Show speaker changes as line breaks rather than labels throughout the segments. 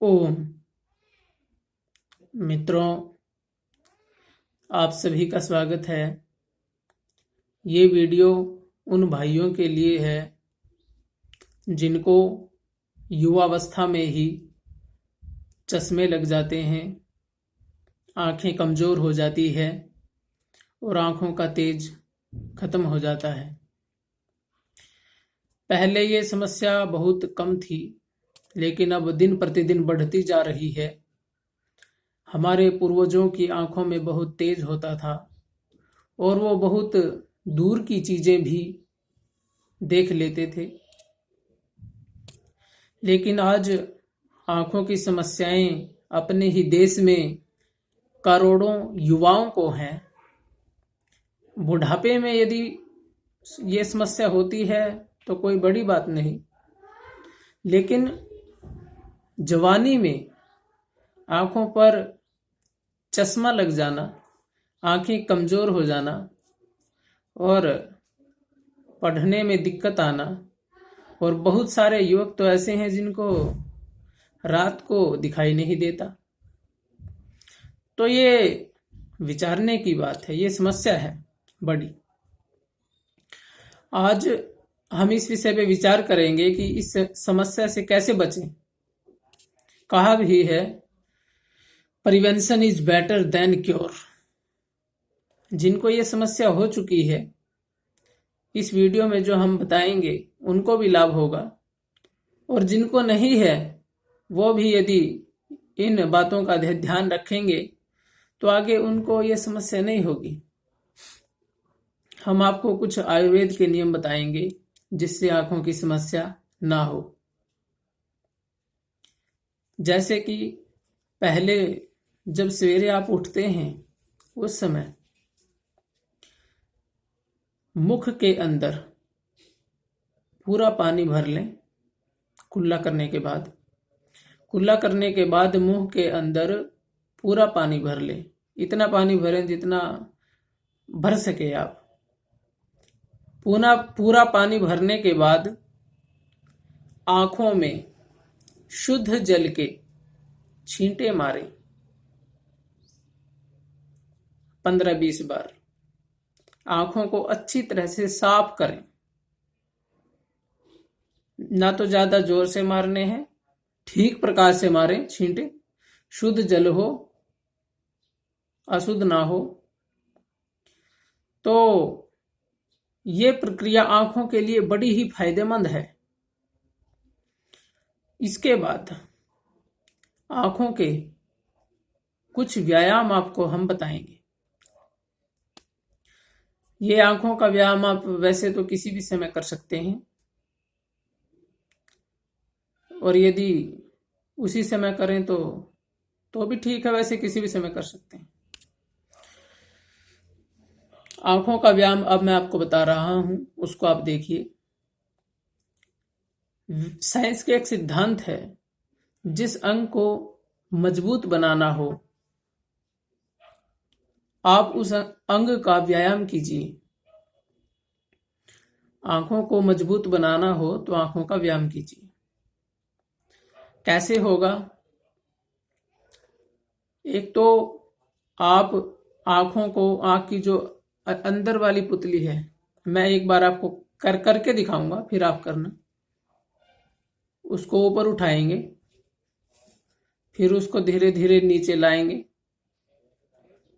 ओम। मित्रों, आप सभी का स्वागत है। ये वीडियो उन भाइयों के लिए है जिनको युवावस्था में ही चश्मे लग जाते हैं, आंखें कमज़ोर हो जाती है और आंखों का तेज खत्म हो जाता है। पहले ये समस्या बहुत कम थी, लेकिन अब दिन प्रतिदिन बढ़ती जा रही है। हमारे पूर्वजों की आंखों में बहुत तेज होता था और वो बहुत दूर की चीजें भी देख लेते थे। लेकिन आज आंखों की समस्याएं अपने ही देश में करोड़ों युवाओं को हैं। बुढ़ापे में यदि ये समस्या होती है तो कोई बड़ी बात नहीं, लेकिन जवानी में आंखों पर चश्मा लग जाना, आंखें कमजोर हो जाना और पढ़ने में दिक्कत आना, और बहुत सारे युवक तो ऐसे हैं जिनको रात को दिखाई नहीं देता। तो ये विचारने की बात है, ये समस्या है बड़ी। आज हम इस विषय पे विचार करेंगे कि इस समस्या से कैसे बचें। कहा भी है, prevention is better than cure. जिनको ये समस्या हो चुकी है, इस वीडियो में जो हम बताएंगे उनको भी लाभ होगा, और जिनको नहीं है वो भी यदि इन बातों का ध्यान रखेंगे तो आगे उनको ये समस्या नहीं होगी। हम आपको कुछ आयुर्वेद के नियम बताएंगे जिससे आंखों की समस्या ना हो। जैसे कि पहले जब सवेरे आप उठते हैं उस समय मुख के अंदर पूरा पानी भर लें। कुल्ला करने के बाद मुंह के अंदर पूरा पानी भर लें। इतना पानी भरें जितना भर सके आप। पूरा पानी भरने के बाद आंखों में शुद्ध जल के छींटे मारें 15-20 बार। आंखों को अच्छी तरह से साफ करें। ना तो ज्यादा जोर से मारने हैं, ठीक प्रकार से मारें छींटे। शुद्ध जल हो, अशुद्ध ना हो। तो ये प्रक्रिया आंखों के लिए बड़ी ही फायदेमंद है। इसके बाद आंखों के कुछ व्यायाम आपको हम बताएंगे। ये आंखों का व्यायाम आप वैसे तो किसी भी समय कर सकते हैं, और यदि उसी समय करें तो भी ठीक है, वैसे किसी भी समय कर सकते हैं। आंखों का व्यायाम अब मैं आपको बता रहा हूं, उसको आप देखिए। साइंस के एक सिद्धांत है, जिस अंग को मजबूत बनाना हो आप उस अंग का व्यायाम कीजिए। आंखों को मजबूत बनाना हो तो आंखों का व्यायाम कीजिए। कैसे होगा? एक तो आप आंखों को, आंख की जो अंदर वाली पुतली है, मैं एक बार आपको करके दिखाऊंगा, फिर आप करना। उसको ऊपर उठाएंगे, फिर उसको धीरे धीरे नीचे लाएंगे,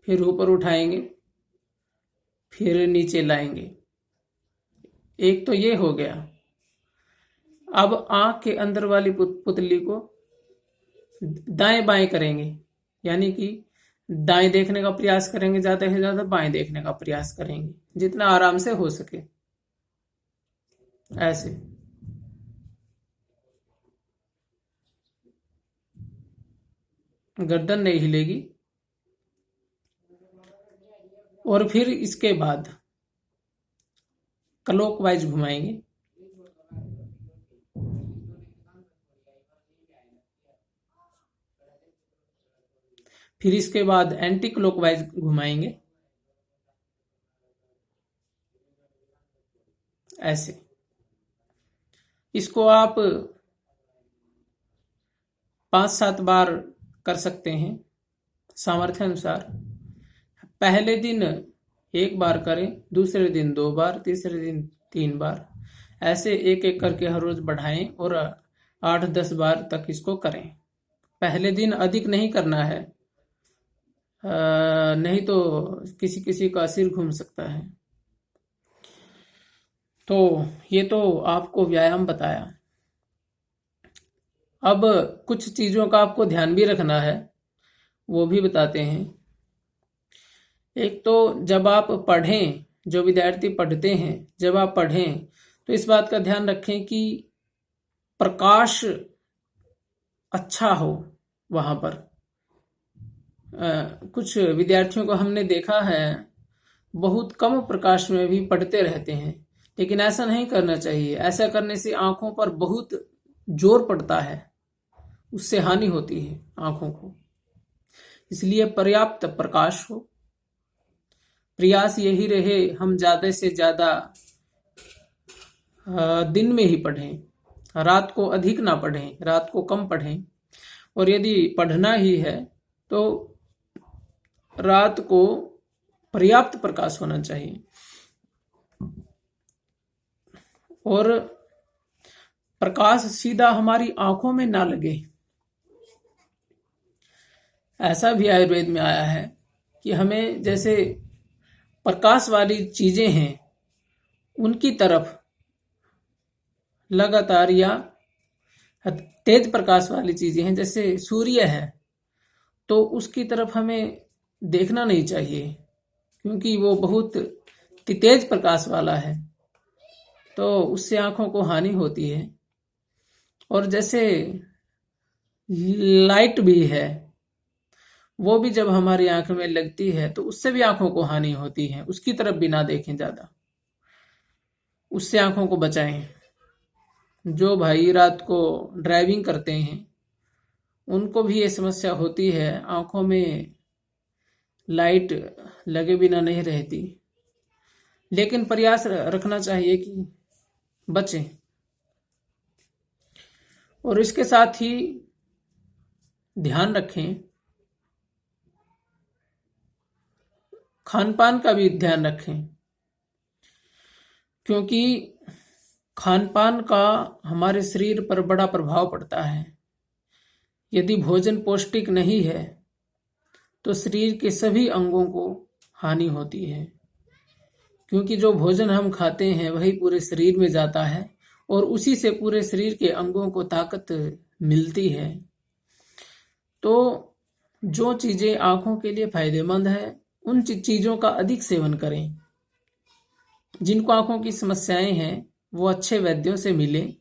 फिर ऊपर उठाएंगे, फिर नीचे लाएंगे। एक तो ये हो गया। अब आंख के अंदर वाली पुतली को दाएं बाएं करेंगे, यानी कि दाएं देखने का प्रयास करेंगे, ज्यादा से ज्यादा बाएं देखने का प्रयास करेंगे, जितना आराम से हो सके। ऐसे गर्दन नहीं हिलेगी। और फिर इसके बाद क्लॉकवाइज घुमाएंगे। फिर इसके बाद एंटी क्लॉकवाइज घुमाएंगे, ऐसे। इसको आप 5-7 बार कर सकते हैं सामर्थ्य अनुसार। पहले दिन 1 बार करें, दूसरे दिन 2 बार, तीसरे दिन 3 बार, ऐसे एक एक करके हर रोज बढ़ाएं और 8-10 बार तक इसको करें। पहले दिन अधिक नहीं करना है, नहीं तो किसी किसी का सिर घूम सकता है। तो ये तो आपको व्यायाम बताया। अब कुछ चीजों का आपको ध्यान भी रखना है, वो भी बताते हैं। एक तो जब आप पढ़ें, जो विद्यार्थी पढ़ते हैं, जब आप पढ़ें तो इस बात का ध्यान रखें कि प्रकाश अच्छा हो वहां पर। कुछ विद्यार्थियों को हमने देखा है बहुत कम प्रकाश में भी पढ़ते रहते हैं, लेकिन ऐसा नहीं करना चाहिए। ऐसा करने से आंखों पर बहुत जोर पड़ता है, उससे हानि होती है आंखों को। इसलिए पर्याप्त प्रकाश हो। प्रयास यही रहे हम ज्यादा से ज्यादा दिन में ही पढ़ें, रात को अधिक ना पढ़ें, रात को कम पढ़ें। और यदि पढ़ना ही है तो रात को पर्याप्त प्रकाश होना चाहिए। और प्रकाश सीधा हमारी आंखों में ना लगे। ऐसा भी आयुर्वेद में आया है कि हमें जैसे प्रकाश वाली चीजें हैं उनकी तरफ लगातार, या तेज प्रकाश वाली चीजें हैं जैसे सूर्य है, तो उसकी तरफ हमें देखना नहीं चाहिए, क्योंकि वो बहुत तेज प्रकाश वाला है, तो उससे आंखों को हानि होती है। और जैसे लाइट भी है, वो भी जब हमारी आंख में लगती है तो उससे भी आंखों को हानि होती है। उसकी तरफ भी ना देखें ज्यादा, उससे आंखों को बचाएं। जो भाई रात को ड्राइविंग करते हैं उनको भी ये समस्या होती है, आंखों में लाइट लगे बिना नहीं रहती, लेकिन प्रयास रखना चाहिए कि बचें। और इसके साथ ही ध्यान रखें, खान पान का भी ध्यान रखें, क्योंकि खान पान का हमारे शरीर पर बड़ा प्रभाव पड़ता है। यदि भोजन पौष्टिक नहीं है तो शरीर के सभी अंगों को हानि होती है, क्योंकि जो भोजन हम खाते हैं वही पूरे शरीर में जाता है और उसी से पूरे शरीर के अंगों को ताकत मिलती है। तो जो चीजें आंखों के लिए फायदेमंद है उन चीजों का अधिक सेवन करें। जिनको आंखों की समस्याएं हैं वो अच्छे वैद्यों से मिलें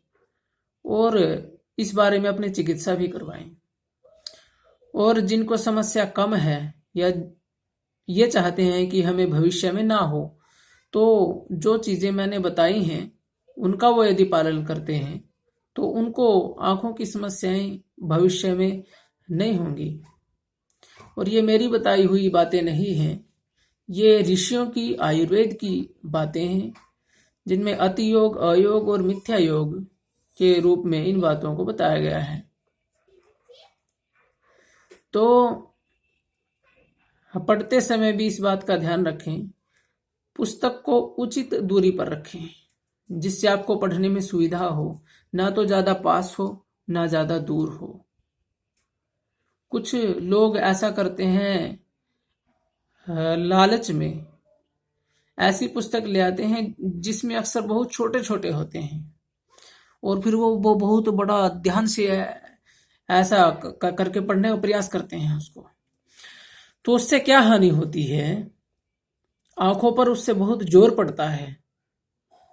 और इस बारे में अपनी चिकित्सा भी करवाएं। और जिनको समस्या कम है या ये चाहते हैं कि हमें भविष्य में ना हो, तो जो चीजें मैंने बताई हैं उनका वो यदि पालन करते हैं तो उनको आंखों की समस्याएं भविष्य में नहीं होंगी। और ये मेरी बताई हुई बातें नहीं हैं, ये ऋषियों की, आयुर्वेद की बातें हैं, जिनमें अति योग, अयोग और मिथ्या योग के रूप में इन बातों को बताया गया है। तो पढ़ते समय भी इस बात का ध्यान रखें, पुस्तक को उचित दूरी पर रखें, जिससे आपको पढ़ने में सुविधा हो, ना तो ज्यादा पास हो ना ज्यादा दूर हो। कुछ लोग ऐसा करते हैं, लालच में ऐसी पुस्तक ले आते हैं जिसमें अक्सर बहुत छोटे छोटे होते हैं और फिर वो बहुत बड़ा ध्यान से ऐसा करके पढ़ने का प्रयास करते हैं उसको। तो उससे क्या हानि होती है, आंखों पर उससे बहुत जोर पड़ता है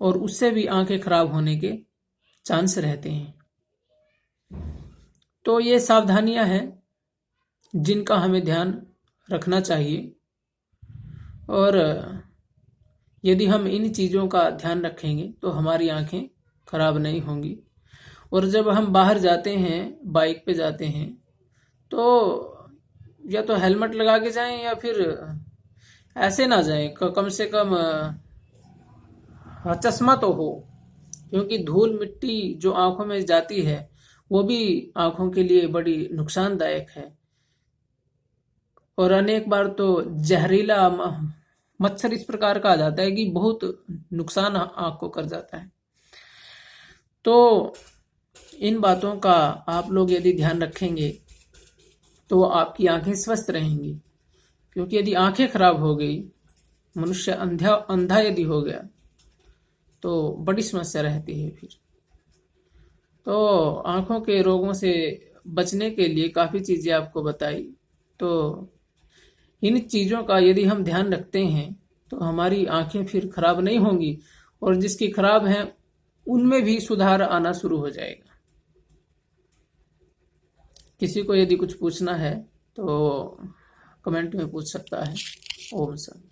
और उससे भी आंखें खराब होने के चांस रहते हैं। तो ये सावधानियां हैं जिनका हमें ध्यान रखना चाहिए। और यदि हम इन चीज़ों का ध्यान रखेंगे तो हमारी आंखें खराब नहीं होंगी। और जब हम बाहर जाते हैं, बाइक पे जाते हैं, तो या तो हेलमेट लगा के जाएं या फिर ऐसे ना जाएं, कम से कम चश्मा तो हो, क्योंकि धूल मिट्टी जो आंखों में जाती है वो भी आंखों के लिए बड़ी नुकसानदायक है। और अनेक बार तो जहरीला मच्छर इस प्रकार का आ जाता है कि बहुत नुकसान आंख को कर जाता है। तो इन बातों का आप लोग यदि ध्यान रखेंगे तो आपकी आंखें स्वस्थ रहेंगी। क्योंकि यदि आंखें खराब हो गई, मनुष्य अंधा यदि हो गया तो बड़ी समस्या रहती है फिर। तो आंखों के रोगों से बचने के लिए काफ़ी चीज़ें आपको बताई। तो इन चीज़ों का यदि हम ध्यान रखते हैं तो हमारी आंखें फिर खराब नहीं होंगी, और जिसकी खराब हैं उनमें भी सुधार आना शुरू हो जाएगा। किसी को यदि कुछ पूछना है तो कमेंट में पूछ सकता है। ओम शांति।